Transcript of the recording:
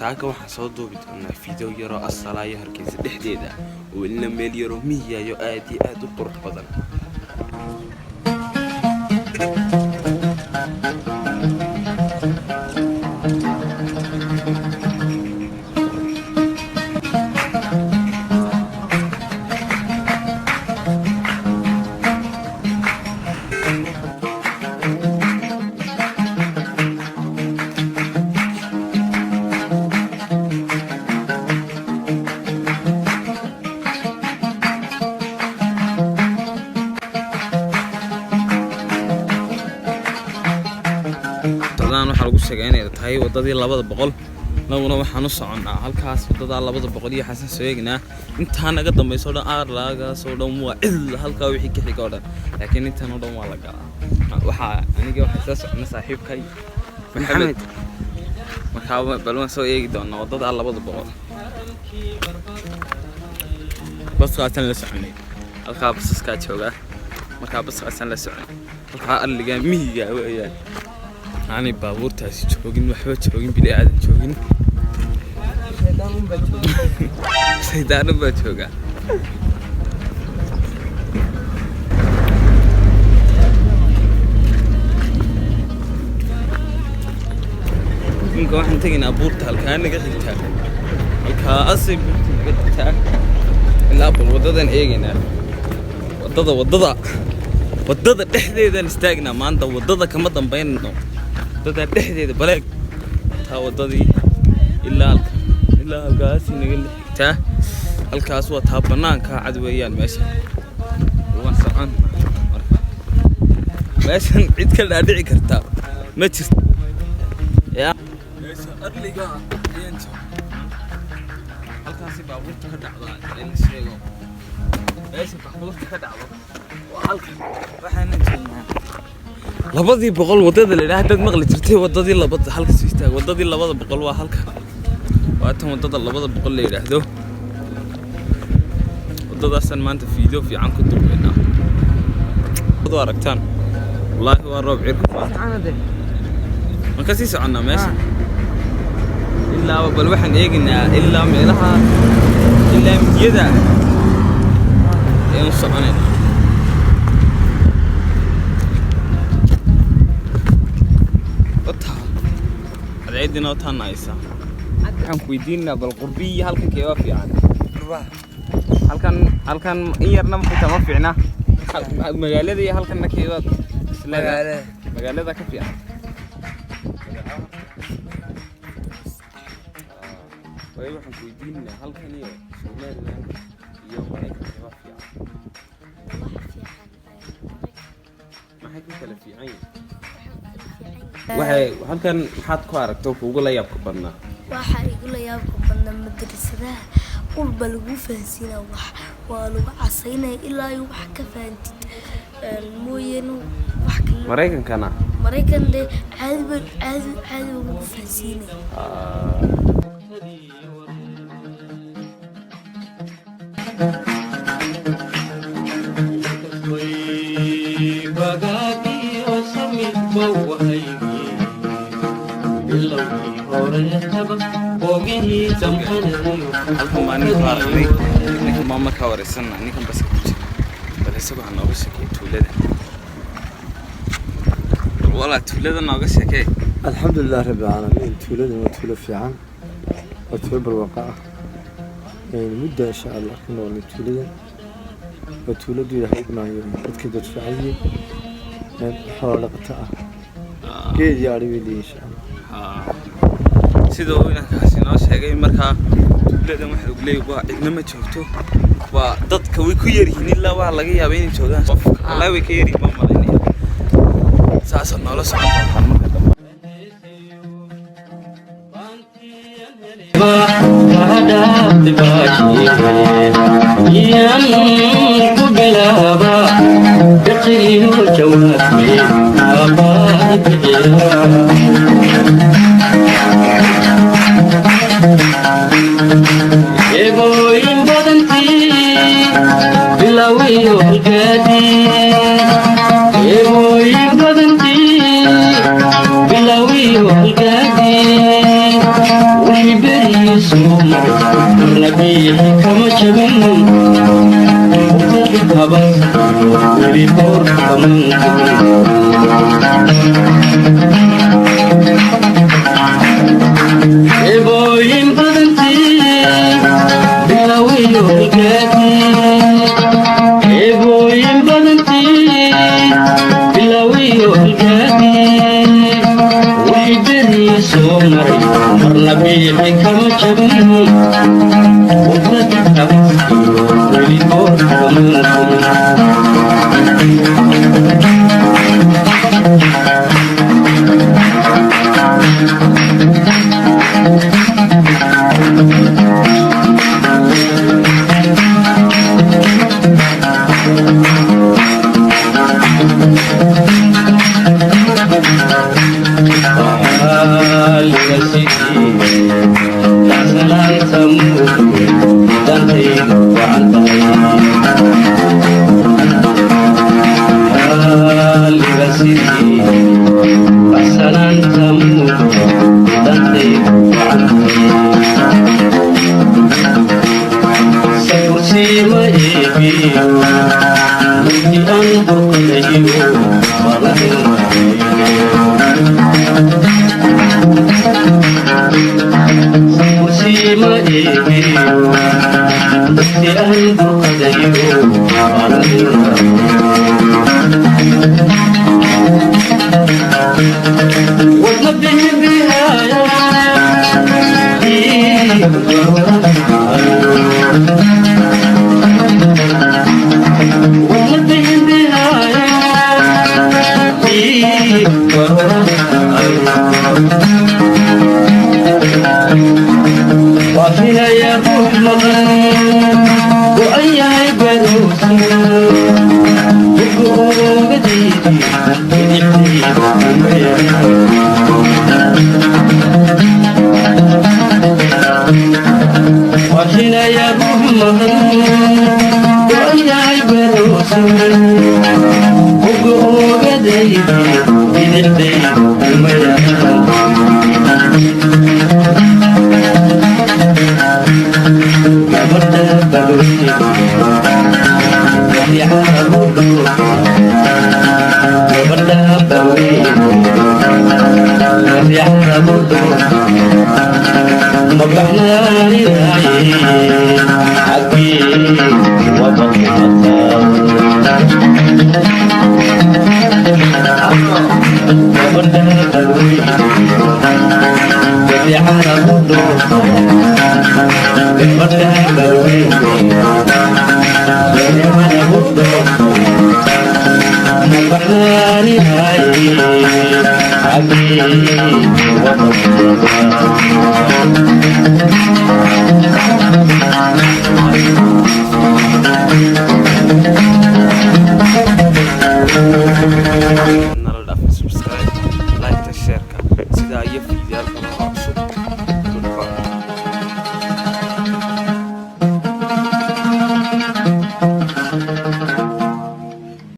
saaka waxaan soo duubi doonaa fiideo yaro asalaaya hargeysa dhexdeeda oo ilna meel yaro miyayo aad iyo aad u qurux badan. waxaa lagu sheegay inay tahay wadadii 200 naguna waxaan u soconaa halkaas wadada 200 iyo xasan soo eegnaa inta naga dambayso dhan aarlaaga soo dhan waa cid halka wixii ka xiga oo dhan laakiin intan oo dhan waa la galaa waxa aniga waxa soo socona saaxiibkay maxamed markaa balwan soo eegi doonaa wadada 200 baskaasan la soconay halka baska jooga markaa baskaasan la soconay halka alliga miyiga weeyaan أنا بابور تاسي جوجين وحبة جوجين بلي عاد جوجين سيدان بجوجا إنكم واحد تجينا بور تال كأنه قاعد يتاك الكاسب يتاك لا بالوضع إيجينا وضد تحديدا نستاجنا ما أنت وضد كم ضمبين ضد تحديدا بلاك تا وضدي إلا الكاس نقول تا الكاس وتهبنان كعدويان ماشي وانسان ماشي عيد كل أدعي كرتا ما تست يا ماشي أرلقا ينتو الكاس بابور تكدع ضاع إن شيء ماشي بابور تكدع labadii boqol wadada la yiraahdo dad maqli jirtay wadadii labada halka soo istaag wadadii labada boqol waa halka waa tan wadada labada boqol la yiraahdo wadadaasan maanta fiideo fiican ku duubeynaa wada aragtaan wallahi waa roob cirku faanade ma ka sii soconaa meesha ilaa bal waxaan eegnaa ilaa meelaha ilaa midiyada ee soconayna عيدنا وطن عيسى عن كويدينا بالقربية هل كان كيف يعني هل كان إيرنا محيط ما فينا مجال ذي هل كان كيف مجال ذا كيف يعني طيب عن كويدينا هل كان شغال يوم ما كيف يعني ما حكي كلا في عين waxay halkan maxaad ku aragto ugu la yaabka badnaa waxa igu la yaabka badnaa madrasadaha qulba lagu fahansiinaa waa lagu casaynay ilaa ay wax ka faantid mooyeen wax kale Mareykan de caadi ugu fahansiinay halkan baan ku aragnay ninka maama ka wareysanna ninkan bas ku jira bal isagu aan nooga sheekay tuulada wala tuulada nooga sheekay alxamdulillaah rabbil caalamiin tuulada waa tuulo fiican waa tuulo barwaaqo ah muddo insha Allah ku nool tuulada waa tuuladu ilaahay banaayo dadka dad fiican yihiin xoolo dhaqato ah geed yaari weeyii insha Allah sidoo inankaasi noo sheegay markaa tuuladan waxa uu leeyahay waa cidna ma joogto waa dadka way ku yar yihiin ilaa waa laga yaabaa inay joogaan wallahi way ka yar yihiin ma malaynaya saas nolol socon marka dambe Bilawii سوما النبي كما شبن وكبر ريبور كمان إبوين بدنتي بلاوي وكاتي إبوين بدنتي بلاوي وكاتي وحدني سومري النبي كما شبن وكبر ريبور كمان subscribe like share sida iyo fiidiyalka